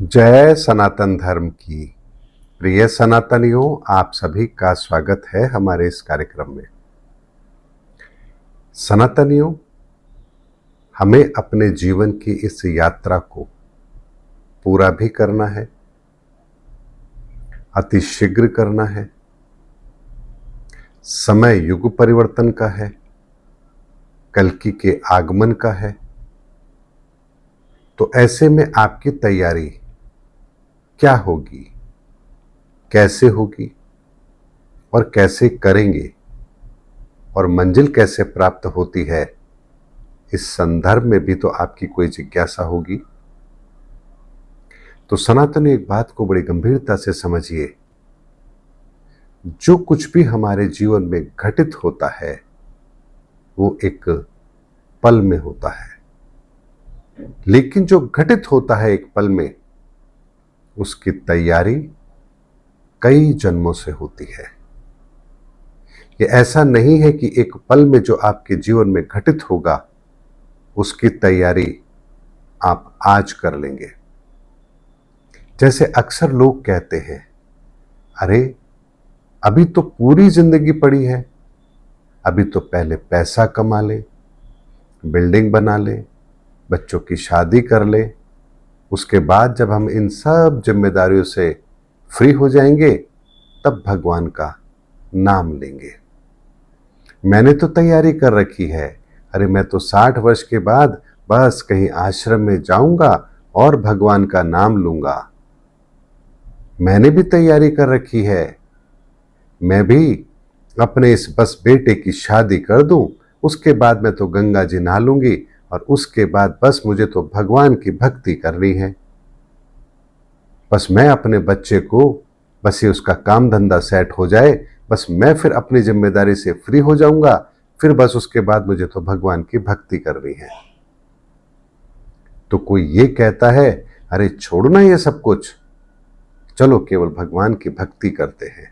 जय सनातन धर्म की। प्रिय सनातनियों, आप सभी का स्वागत है हमारे इस कार्यक्रम में। सनातनियों, हमें अपने जीवन की इस यात्रा को पूरा भी करना है, अतिशीघ्र करना है। समय युग परिवर्तन का है, कल्कि के आगमन का है। तो ऐसे में आपकी तैयारी क्या होगी, कैसे होगी और कैसे करेंगे, और मंजिल कैसे प्राप्त होती है, इस संदर्भ में भी तो आपकी कोई जिज्ञासा होगी। तो सनातनी, एक बात को बड़ी गंभीरता से समझिए। जो कुछ भी हमारे जीवन में घटित होता है वो एक पल में होता है, लेकिन जो घटित होता है एक पल में, उसकी तैयारी कई जन्मों से होती है। ये ऐसा नहीं है कि एक पल में जो आपके जीवन में घटित होगा उसकी तैयारी आप आज कर लेंगे। जैसे अक्सर लोग कहते हैं, अरे अभी तो पूरी जिंदगी पड़ी है, अभी तो पहले पैसा कमा ले, बिल्डिंग बना ले, बच्चों की शादी कर ले, उसके बाद जब हम इन सब जिम्मेदारियों से फ्री हो जाएंगे तब भगवान का नाम लेंगे। मैंने तो तैयारी कर रखी है, अरे मैं तो 60 वर्ष के बाद बस कहीं आश्रम में जाऊंगा और भगवान का नाम लूंगा। मैंने भी तैयारी कर रखी है, मैं भी अपने इस बस बेटे की शादी कर दूं, उसके बाद मैं तो गंगा जी नहा लूंगी और उसके बाद बस मुझे तो भगवान की भक्ति करनी है। बस मैं अपने बच्चे को, बस ये उसका काम धंधा सेट हो जाए, बस मैं फिर अपनी जिम्मेदारी से फ्री हो जाऊंगा, फिर बस उसके बाद मुझे तो भगवान की भक्ति करनी है। तो कोई ये कहता है, अरे छोड़ना ये सब कुछ, चलो केवल भगवान की भक्ति करते हैं।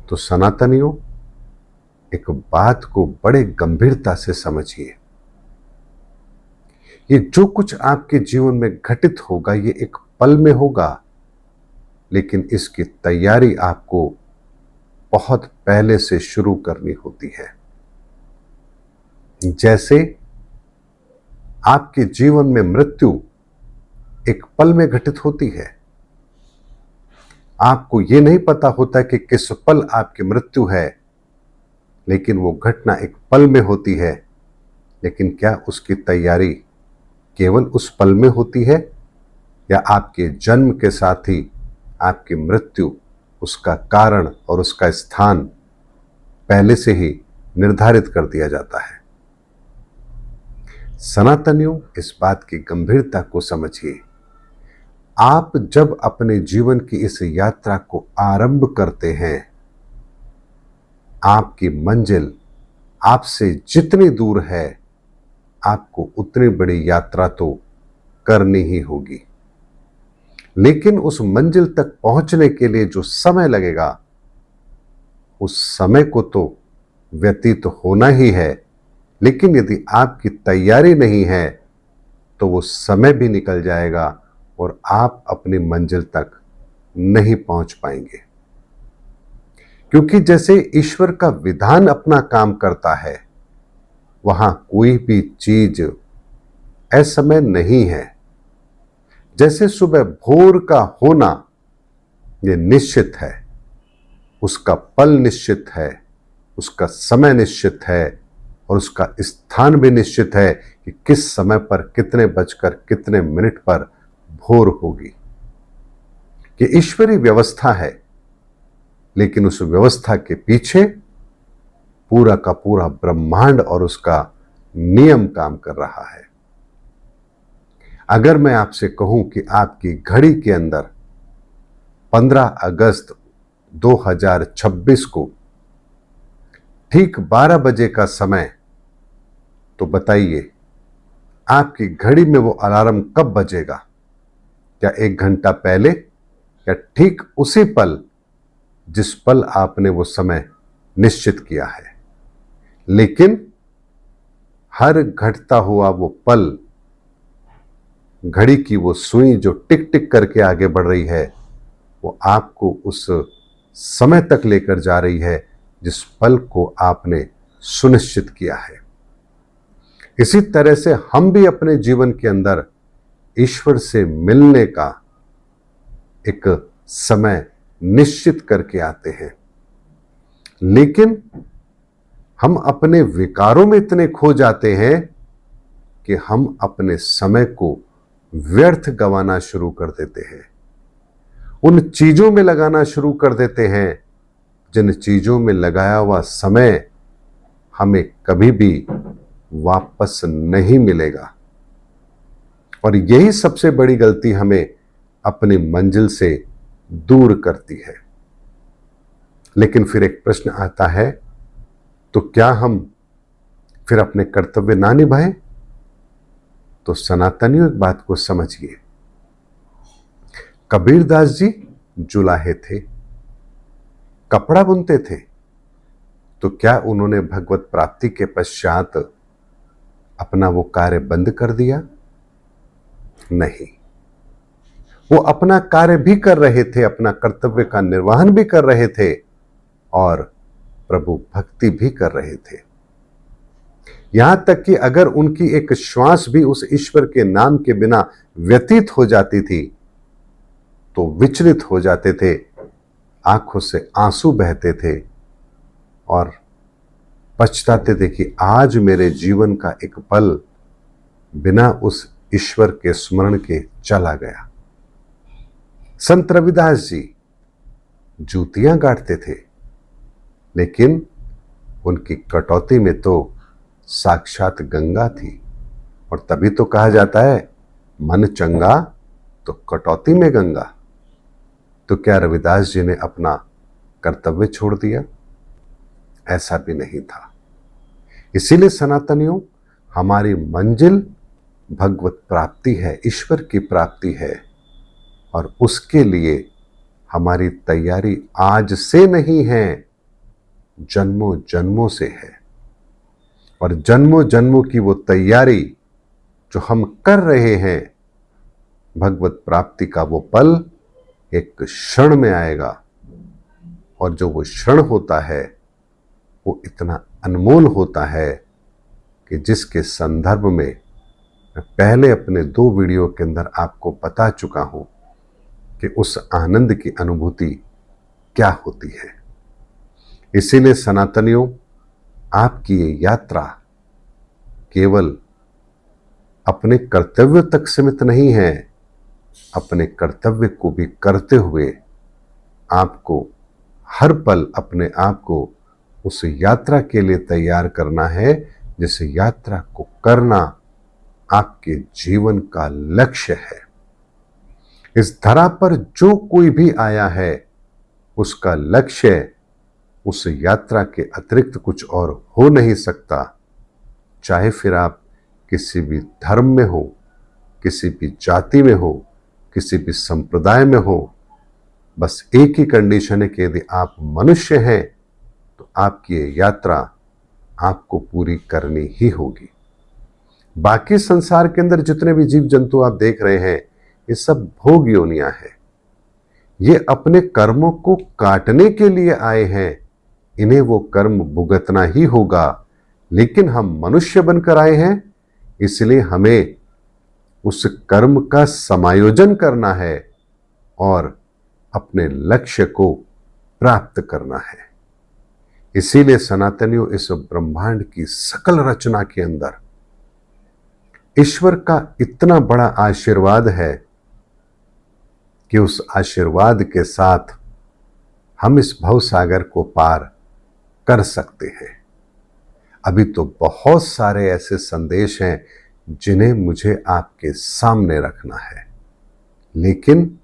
तो सनातनियों, एक बात को बड़े गंभीरता से समझिए। ये जो कुछ आपके जीवन में घटित होगा ये एक पल में होगा, लेकिन इसकी तैयारी आपको बहुत पहले से शुरू करनी होती है। जैसे आपके जीवन में मृत्यु एक पल में घटित होती है, आपको यह नहीं पता होता कि किस पल आपकी मृत्यु है, लेकिन वो घटना एक पल में होती है। लेकिन क्या उसकी तैयारी केवल उस पल में होती है, या आपके जन्म के साथ ही आपकी मृत्यु, उसका कारण और उसका स्थान पहले से ही निर्धारित कर दिया जाता है? सनातनियों, इस बात की गंभीरता को समझिए। आप जब अपने जीवन की इस यात्रा को आरंभ करते हैं, आपकी मंजिल आपसे जितनी दूर है, आपको उतनी बड़ी यात्रा तो करनी ही होगी। लेकिन उस मंजिल तक पहुंचने के लिए जो समय लगेगा, उस समय को तो व्यतीत होना ही है। लेकिन यदि आपकी तैयारी नहीं है तो वो समय भी निकल जाएगा और आप अपनी मंजिल तक नहीं पहुंच पाएंगे। क्योंकि जैसे ईश्वर का विधान अपना काम करता है, वहां कोई भी चीज असमय नहीं है। जैसे सुबह भोर का होना ये निश्चित है, उसका पल निश्चित है, उसका समय निश्चित है और उसका स्थान भी निश्चित है कि किस समय पर कितने बजकर कितने मिनट पर भोर होगी। ये ईश्वरीय व्यवस्था है, लेकिन उस व्यवस्था के पीछे पूरा का पूरा ब्रह्मांड और उसका नियम काम कर रहा है। अगर मैं आपसे कहूं कि आपकी घड़ी के अंदर 15 अगस्त 2026 को ठीक 12 बजे का समय, तो बताइए आपकी घड़ी में वो अलार्म कब बजेगा? क्या 1 घंटा पहले, या ठीक उसी पल जिस पल आपने वो समय निश्चित किया है? लेकिन हर घटता हुआ वो पल घड़ी की वो सुई जो टिक टिक करके आगे बढ़ रही है, वो आपको उस समय तक लेकर जा रही है जिस पल को आपने सुनिश्चित किया है। इसी तरह से हम भी अपने जीवन के अंदर ईश्वर से मिलने का एक समय निश्चित करके आते हैं, लेकिन हम अपने विकारों में इतने खो जाते हैं कि हम अपने समय को व्यर्थ गंवाना शुरू कर देते हैं, उन चीजों में लगाना शुरू कर देते हैं जिन चीजों में लगाया हुआ समय हमें कभी भी वापस नहीं मिलेगा। और यही सबसे बड़ी गलती हमें अपनी मंजिल से दूर करती है। लेकिन फिर एक प्रश्न आता है, तो क्या हम फिर अपने कर्तव्य ना निभाएं? तो सनातनियों एक बात को समझिए, कबीरदास जी जुलाहे थे, कपड़ा बुनते थे, तो क्या उन्होंने भगवत प्राप्ति के पश्चात अपना वो कार्य बंद कर दिया? नहीं, वो अपना कार्य भी कर रहे थे, अपना कर्तव्य का निर्वहन भी कर रहे थे और प्रभु भक्ति भी कर रहे थे। यहां तक कि अगर उनकी एक श्वास भी उस ईश्वर के नाम के बिना व्यतीत हो जाती थी तो विचलित हो जाते थे, आंखों से आंसू बहते थे और पछताते थे कि आज मेरे जीवन का एक पल बिना उस ईश्वर के स्मरण के चला गया। संत रविदास जी जूतियां गाड़ते थे, लेकिन उनकी कटौती में तो साक्षात गंगा थी, और तभी तो कहा जाता है मन चंगा तो कटौती में गंगा। तो क्या रविदास जी ने अपना कर्तव्य छोड़ दिया? ऐसा भी नहीं था। इसीलिए सनातनियों, हमारी मंजिल भगवत प्राप्ति है, ईश्वर की प्राप्ति है, और उसके लिए हमारी तैयारी आज से नहीं है, जन्मों जन्मों से है। और जन्मों जन्मों की वो तैयारी जो हम कर रहे हैं, भगवत प्राप्ति का वो पल एक क्षण में आएगा, और जो वो क्षण होता है वो इतना अनमोल होता है कि जिसके संदर्भ में मैं पहले अपने 2 वीडियो के अंदर आपको बता चुका हूं कि उस आनंद की अनुभूति क्या होती है। इसीलिए सनातनियों, आपकी ये यात्रा केवल अपने कर्तव्य तक सीमित नहीं है, अपने कर्तव्य को भी करते हुए आपको हर पल अपने आप को उस यात्रा के लिए तैयार करना है, जिस यात्रा को करना आपके जीवन का लक्ष्य है। इस धरा पर जो कोई भी आया है, उसका लक्ष्य उस यात्रा के अतिरिक्त कुछ और हो नहीं सकता। चाहे फिर आप किसी भी धर्म में हो, किसी भी जाति में हो, किसी भी संप्रदाय में हो, बस एक ही कंडीशन है कि यदि आप मनुष्य हैं तो आपकी ये यात्रा आपको पूरी करनी ही होगी। बाकी संसार के अंदर जितने भी जीव जंतु आप देख रहे हैं, ये सब भोग योनियां हैं। ये अपने कर्मों को काटने के लिए आए हैं, इन्हें वो कर्म भुगतना ही होगा। लेकिन हम मनुष्य बनकर आए हैं, इसलिए हमें उस कर्म का समायोजन करना है और अपने लक्ष्य को प्राप्त करना है। इसीलिए सनातनियों, इस ब्रह्मांड की सकल रचना के अंदर ईश्वर का इतना बड़ा आशीर्वाद है कि उस आशीर्वाद के साथ हम इस भव सागर को पार कर सकते हैं। अभी तो बहुत सारे ऐसे संदेश हैं जिन्हें मुझे आपके सामने रखना है, लेकिन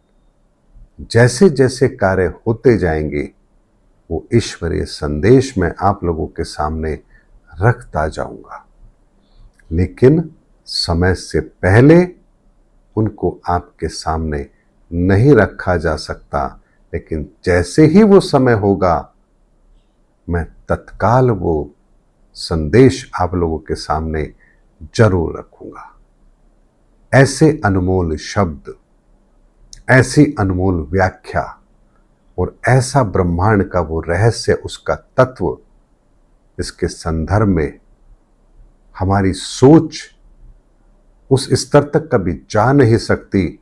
जैसे जैसे कार्य होते जाएंगे वो ईश्वरीय संदेश मैं आप लोगों के सामने रखता जाऊंगा, लेकिन समय से पहले उनको आपके सामने नहीं रखा जा सकता। लेकिन जैसे ही वो समय होगा, मैं तत्काल वो संदेश आप लोगों के सामने जरूर रखूंगा। ऐसे अनमोल शब्द, ऐसी अनमोल व्याख्या और ऐसा ब्रह्मांड का वो रहस्य, उसका तत्व, इसके संदर्भ में हमारी सोच उस स्तर तक कभी जा नहीं सकती।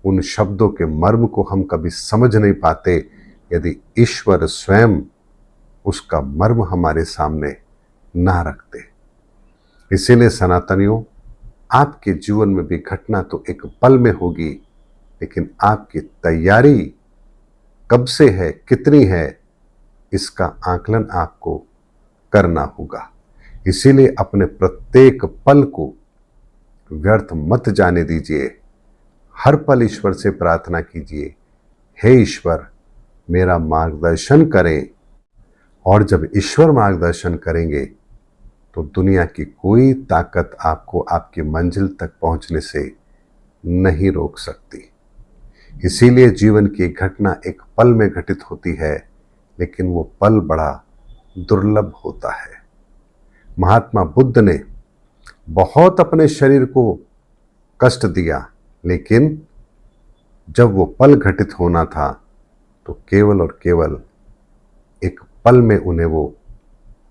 उन शब्दों के मर्म को हम कभी समझ नहीं पाते यदि ईश्वर स्वयं उसका मर्म हमारे सामने ना रखते। इसीलिए सनातनियों, आपके जीवन में भी घटना तो एक पल में होगी, लेकिन आपकी तैयारी कब से है, कितनी है, इसका आकलन आपको करना होगा। इसीलिए अपने प्रत्येक पल को व्यर्थ मत जाने दीजिए। हर पल ईश्वर से प्रार्थना कीजिए, हे ईश्वर मेरा मार्गदर्शन करें। और जब ईश्वर मार्गदर्शन करेंगे तो दुनिया की कोई ताकत आपको आपकी मंजिल तक पहुंचने से नहीं रोक सकती। इसीलिए जीवन की घटना एक पल में घटित होती है, लेकिन वो पल बड़ा दुर्लभ होता है। महात्मा बुद्ध ने बहुत अपने शरीर को कष्ट दिया, लेकिन जब वो पल घटित होना था तो केवल और केवल एक पल में उन्हें वो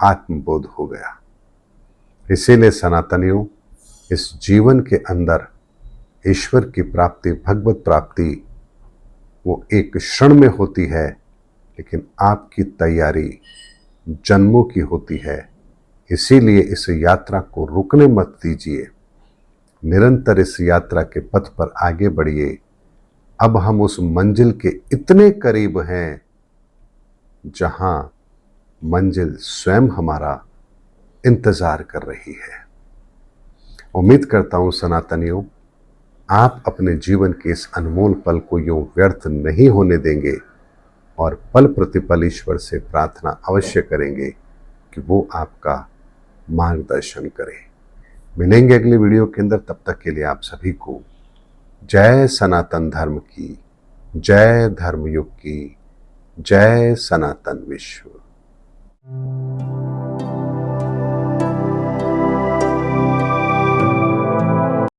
आत्मबोध हो गया। इसीलिए सनातनियों, इस जीवन के अंदर ईश्वर की प्राप्ति, भगवत प्राप्ति, वो एक क्षण में होती है, लेकिन आपकी तैयारी जन्मों की होती है। इसीलिए इस यात्रा को रुकने मत दीजिए, निरंतर इस यात्रा के पथ पर आगे बढ़िए। अब हम उस मंजिल के इतने करीब हैं जहां मंजिल स्वयं हमारा इंतजार कर रही है। उम्मीद करता हूं सनातनियों, आप अपने जीवन के इस अनमोल पल को यूं व्यर्थ नहीं होने देंगे और पल प्रतिपल ईश्वर से प्रार्थना अवश्य करेंगे कि वो आपका मार्गदर्शन करे। मिलेंगे अगली वीडियो के अंदर, तब तक के लिए आप सभी को जय सनातन धर्म की, जय धर्मयुग की, जय सनातन विश्व।